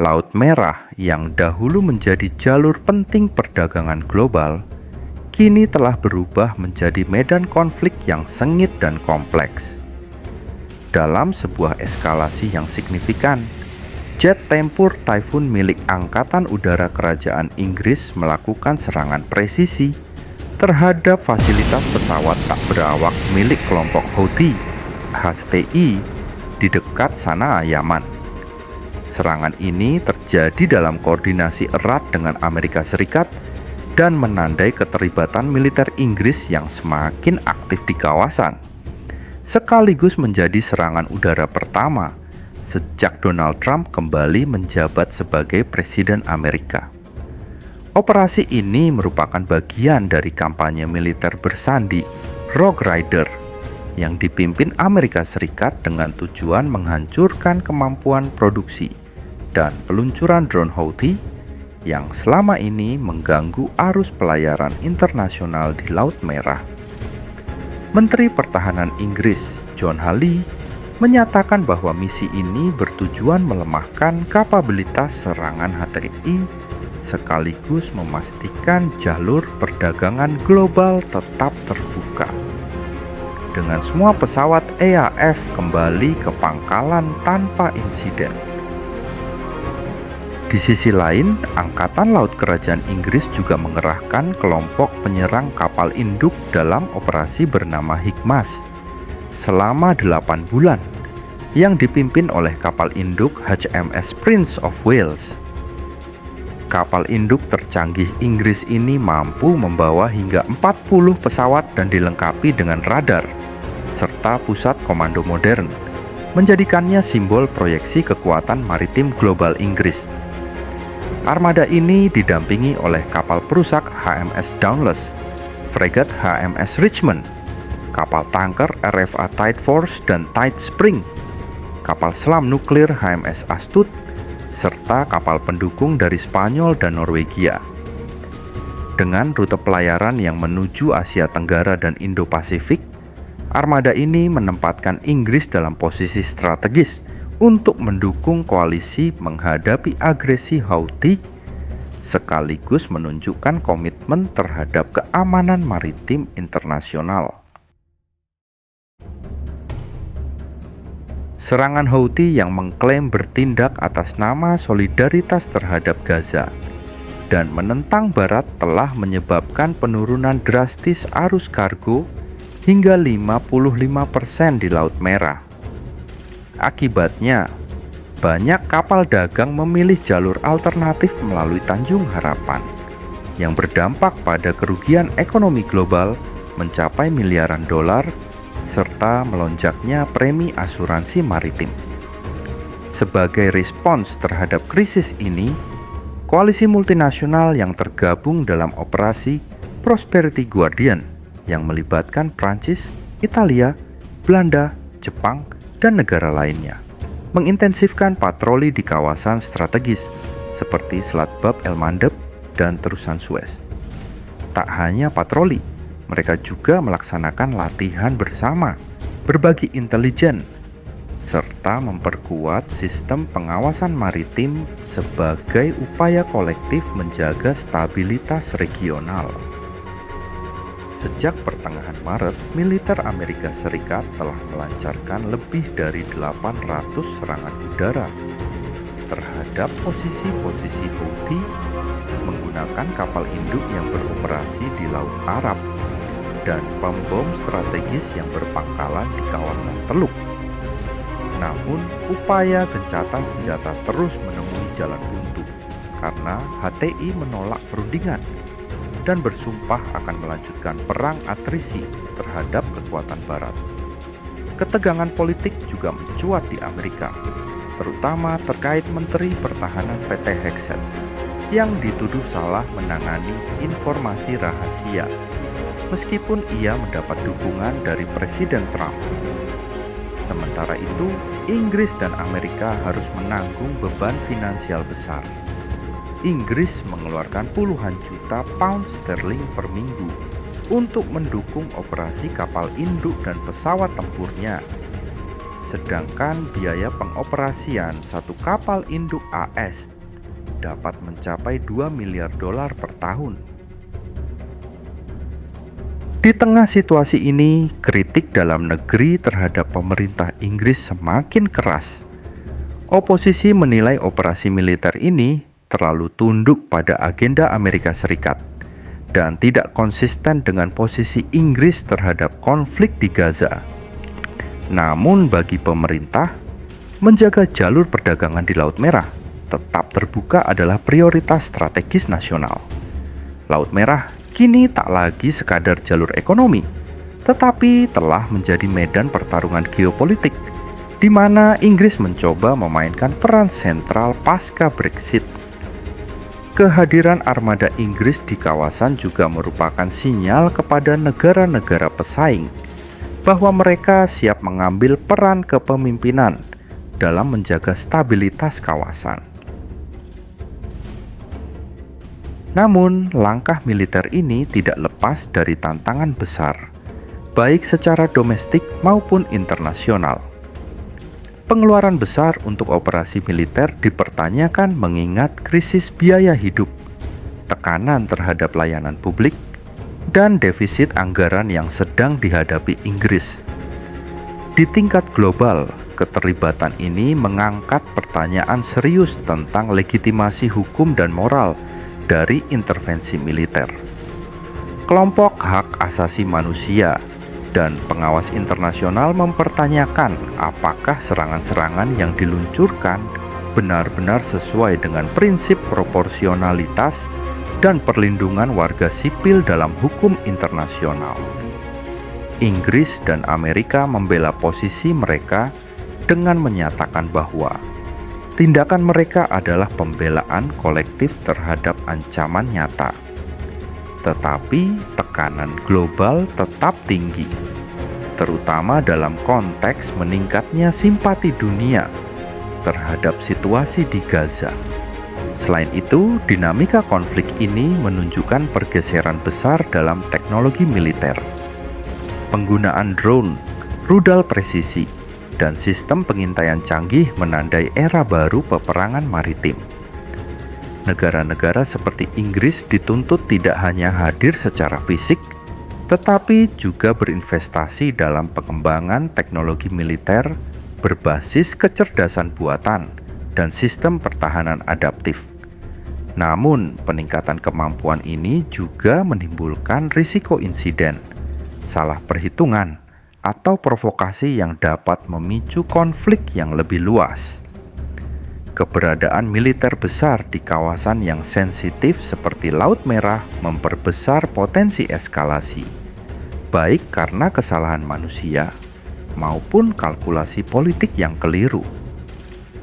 Laut Merah yang dahulu menjadi jalur penting perdagangan global, kini telah berubah menjadi medan konflik yang sengit dan kompleks. Dalam sebuah eskalasi yang signifikan, jet tempur Typhoon milik Angkatan Udara Kerajaan Inggris melakukan serangan presisi terhadap fasilitas pesawat tak berawak milik kelompok Houthi (HTI) di dekat Sanaa, Yaman. Serangan ini terjadi dalam koordinasi erat dengan Amerika Serikat dan menandai keterlibatan militer Inggris yang semakin aktif di kawasan, sekaligus menjadi serangan udara pertama sejak Donald Trump kembali menjabat sebagai Presiden Amerika. Operasi ini merupakan bagian dari kampanye militer bersandi Rogue Rider yang dipimpin Amerika Serikat dengan tujuan menghancurkan kemampuan produksi dan peluncuran drone Houthi yang selama ini mengganggu arus pelayaran internasional di Laut Merah. Menteri Pertahanan Inggris John Healey menyatakan bahwa misi ini bertujuan melemahkan kapabilitas serangan HTI sekaligus memastikan jalur perdagangan global tetap terbuka. Dengan semua pesawat EAF kembali ke pangkalan tanpa insiden. Di sisi lain, Angkatan Laut Kerajaan Inggris juga mengerahkan kelompok penyerang kapal induk dalam operasi bernama Hikmas selama 8 bulan yang dipimpin oleh kapal induk HMS Prince of Wales. Kapal induk tercanggih Inggris ini mampu membawa hingga 40 pesawat dan dilengkapi dengan radar serta pusat komando modern, menjadikannya simbol proyeksi kekuatan maritim global Inggris. Armada ini didampingi oleh kapal perusak HMS Dauntless, fregat HMS Richmond, kapal tanker RFA Tide Force dan Tide Spring, kapal selam nuklir HMS Astute, serta kapal pendukung dari Spanyol dan Norwegia. Dengan rute pelayaran yang menuju Asia Tenggara dan Indo-Pasifik, armada ini menempatkan Inggris dalam posisi strategis untuk mendukung koalisi menghadapi agresi Houthi, sekaligus menunjukkan komitmen terhadap keamanan maritim internasional. Serangan Houthi yang mengklaim bertindak atas nama solidaritas terhadap Gaza dan menentang Barat telah menyebabkan penurunan drastis arus kargo hingga 55% di Laut Merah. Akibatnya, banyak kapal dagang memilih jalur alternatif melalui Tanjung Harapan, yang berdampak pada kerugian ekonomi global mencapai miliaran dolar, serta melonjaknya premi asuransi maritim. Sebagai respons terhadap krisis ini, koalisi multinasional yang tergabung dalam operasi Prosperity Guardian yang melibatkan Prancis, Italia, Belanda, Jepang, dan negara lainnya mengintensifkan patroli di kawasan strategis seperti Selat Bab el Mandeb dan Terusan Suez. Tak hanya patroli, mereka juga melaksanakan latihan bersama, berbagi intelijen, serta memperkuat sistem pengawasan maritim sebagai upaya kolektif menjaga stabilitas regional. Sejak pertengahan Maret, militer Amerika Serikat telah melancarkan lebih dari 800 serangan udara terhadap posisi-posisi Houthi menggunakan kapal induk yang beroperasi di Laut Arab dan pembom strategis yang berpangkalan di kawasan Teluk. Namun, upaya gencatan senjata terus menemui jalan buntu karena HTI menolak perundingan dan bersumpah akan melanjutkan perang atrisi terhadap kekuatan Barat. Ketegangan politik juga mencuat di Amerika, terutama terkait Menteri Pertahanan PT Hexet yang dituduh salah menangani informasi rahasia, meskipun ia mendapat dukungan dari Presiden Trump. Sementara itu, Inggris dan Amerika harus menanggung beban finansial besar. Inggris mengeluarkan puluhan juta pound sterling per minggu untuk mendukung operasi kapal induk dan pesawat tempurnya. Sedangkan biaya pengoperasian satu kapal induk AS dapat mencapai 2 miliar dolar per tahun. Di tengah situasi ini, kritik dalam negeri terhadap pemerintah Inggris semakin keras. Oposisi menilai operasi militer ini terlalu tunduk pada agenda Amerika Serikat dan tidak konsisten dengan posisi Inggris terhadap konflik di Gaza. Namun bagi pemerintah, menjaga jalur perdagangan di Laut Merah tetap terbuka adalah prioritas strategis nasional. Laut Merah kini tak lagi sekadar jalur ekonomi, tetapi telah menjadi medan pertarungan geopolitik, di mana Inggris mencoba memainkan peran sentral pasca Brexit. Kehadiran armada Inggris di kawasan juga merupakan sinyal kepada negara-negara pesaing bahwa mereka siap mengambil peran kepemimpinan dalam menjaga stabilitas kawasan. Namun, langkah militer ini tidak lepas dari tantangan besar, baik secara domestik maupun internasional. Pengeluaran besar untuk operasi militer dipertanyakan mengingat krisis biaya hidup, tekanan terhadap layanan publik, dan defisit anggaran yang sedang dihadapi Inggris. Di tingkat global, keterlibatan ini mengangkat pertanyaan serius tentang legitimasi hukum dan moral dari intervensi militer. Kelompok hak asasi manusia dan pengawas internasional mempertanyakan apakah serangan-serangan yang diluncurkan benar-benar sesuai dengan prinsip proporsionalitas dan perlindungan warga sipil dalam hukum internasional. Inggris dan Amerika membela posisi mereka dengan menyatakan bahwa tindakan mereka adalah pembelaan kolektif terhadap ancaman nyata. Tetapi tekanan global tetap tinggi, terutama dalam konteks meningkatnya simpati dunia terhadap situasi di Gaza. Selain itu, dinamika konflik ini menunjukkan pergeseran besar dalam teknologi militer. Penggunaan drone, rudal presisi, dan sistem pengintaian canggih menandai era baru peperangan maritim. Negara-negara seperti Inggris dituntut tidak hanya hadir secara fisik, tetapi juga berinvestasi dalam pengembangan teknologi militer berbasis kecerdasan buatan dan sistem pertahanan adaptif. Namun, peningkatan kemampuan ini juga menimbulkan risiko insiden, salah perhitungan, atau provokasi yang dapat memicu konflik yang lebih luas. Keberadaan militer besar di kawasan yang sensitif seperti Laut Merah memperbesar potensi eskalasi, baik karena kesalahan manusia maupun kalkulasi politik yang keliru.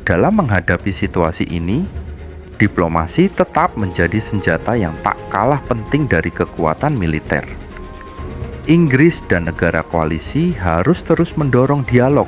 Dalam menghadapi situasi ini, diplomasi tetap menjadi senjata yang tak kalah penting dari kekuatan militer. Inggris dan negara koalisi harus terus mendorong dialog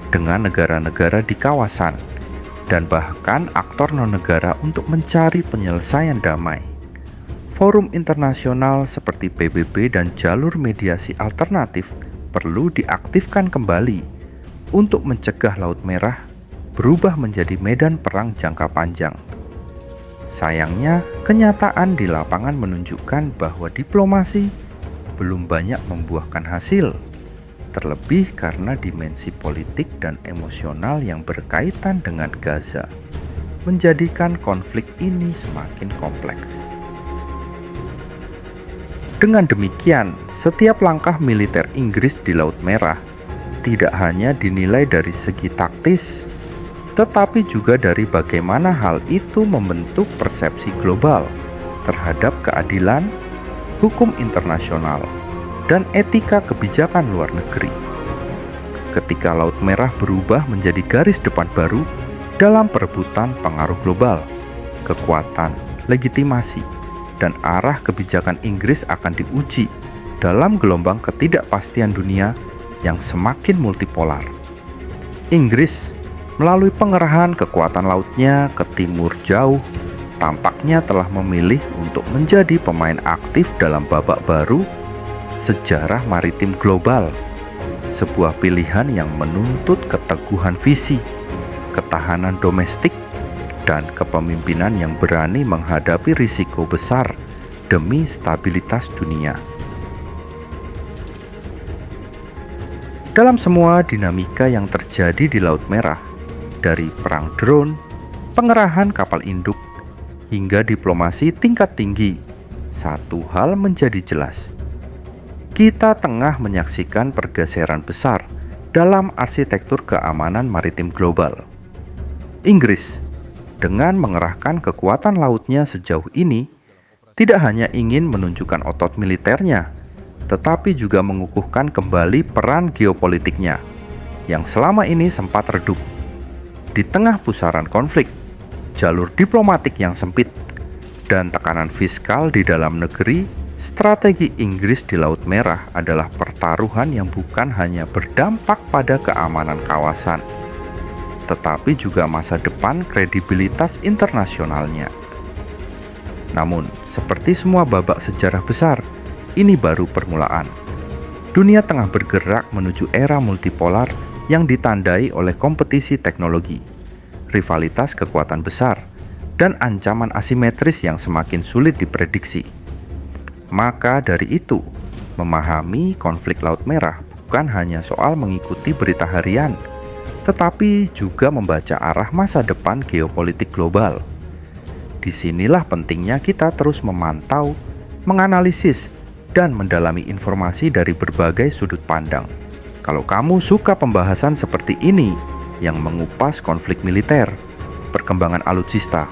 dengan negara-negara di kawasan dan bahkan aktor non-negara untuk mencari penyelesaian damai. Forum internasional seperti PBB dan jalur mediasi alternatif perlu diaktifkan kembali untuk mencegah Laut Merah berubah menjadi medan perang jangka panjang. Sayangnya, kenyataan di lapangan menunjukkan bahwa diplomasi belum banyak membuahkan hasil, terlebih karena dimensi politik dan emosional yang berkaitan dengan Gaza menjadikan konflik ini semakin kompleks. Dengan demikian, setiap langkah militer Inggris di Laut Merah tidak hanya dinilai dari segi taktis, tetapi juga dari bagaimana hal itu membentuk persepsi global terhadap keadilan, hukum internasional, dan etika kebijakan luar negeri. Ketika Laut Merah berubah menjadi garis depan baru dalam perebutan pengaruh global, kekuatan, legitimasi, dan arah kebijakan Inggris akan diuji dalam gelombang ketidakpastian dunia yang semakin multipolar. Inggris, melalui pengerahan kekuatan lautnya ke timur jauh, tampaknya telah memilih untuk menjadi pemain aktif dalam babak baru sejarah maritim global, sebuah pilihan yang menuntut keteguhan visi, ketahanan domestik, dan kepemimpinan yang berani menghadapi risiko besar demi stabilitas dunia. Dalam semua dinamika yang terjadi di Laut Merah, dari perang drone, pengerahan kapal induk, hingga diplomasi tingkat tinggi, satu hal menjadi jelas. Kita tengah menyaksikan pergeseran besar dalam arsitektur keamanan maritim global. Inggris, dengan mengerahkan kekuatan lautnya sejauh ini, tidak hanya ingin menunjukkan otot militernya, tetapi juga mengukuhkan kembali peran geopolitiknya yang selama ini sempat redup. Di tengah pusaran konflik, jalur diplomatik yang sempit, dan tekanan fiskal di dalam negeri, strategi Inggris di Laut Merah adalah pertaruhan yang bukan hanya berdampak pada keamanan kawasan, tetapi juga masa depan kredibilitas internasionalnya. Namun, seperti semua babak sejarah besar, ini baru permulaan. Dunia tengah bergerak menuju era multipolar yang ditandai oleh kompetisi teknologi, rivalitas kekuatan besar, dan ancaman asimetris yang semakin sulit diprediksi. Maka dari itu, memahami konflik Laut Merah bukan hanya soal mengikuti berita harian, tetapi juga membaca arah masa depan geopolitik global. Disinilah pentingnya kita terus memantau, menganalisis, dan mendalami informasi dari berbagai sudut pandang. Kalau kamu suka pembahasan seperti ini yang mengupas konflik militer, perkembangan alutsista,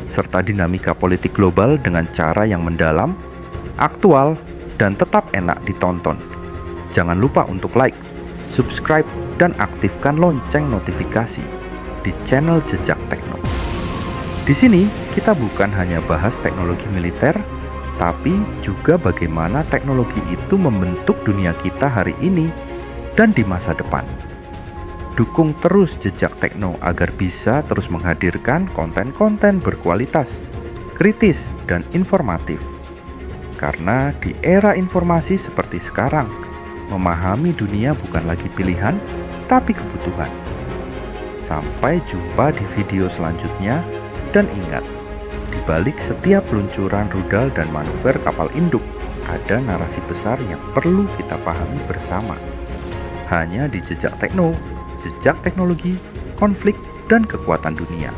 serta dinamika politik global dengan cara yang mendalam, aktual, dan tetap enak ditonton, jangan lupa untuk like, subscribe, dan aktifkan lonceng notifikasi di channel Jejak Tekno. Di sini kita bukan hanya bahas teknologi militer, tapi juga bagaimana teknologi itu membentuk dunia kita hari ini dan di masa depan. Dukung terus Jejak Tekno agar bisa terus menghadirkan konten-konten berkualitas, kritis, dan informatif. Karena di era informasi seperti sekarang, memahami dunia bukan lagi pilihan, tapi kebutuhan. Sampai jumpa di video selanjutnya, dan ingat, di balik setiap peluncuran rudal dan manuver kapal induk, ada narasi besar yang perlu kita pahami bersama. Hanya di Jejak Tekno, jejak teknologi, konflik, dan kekuatan dunia.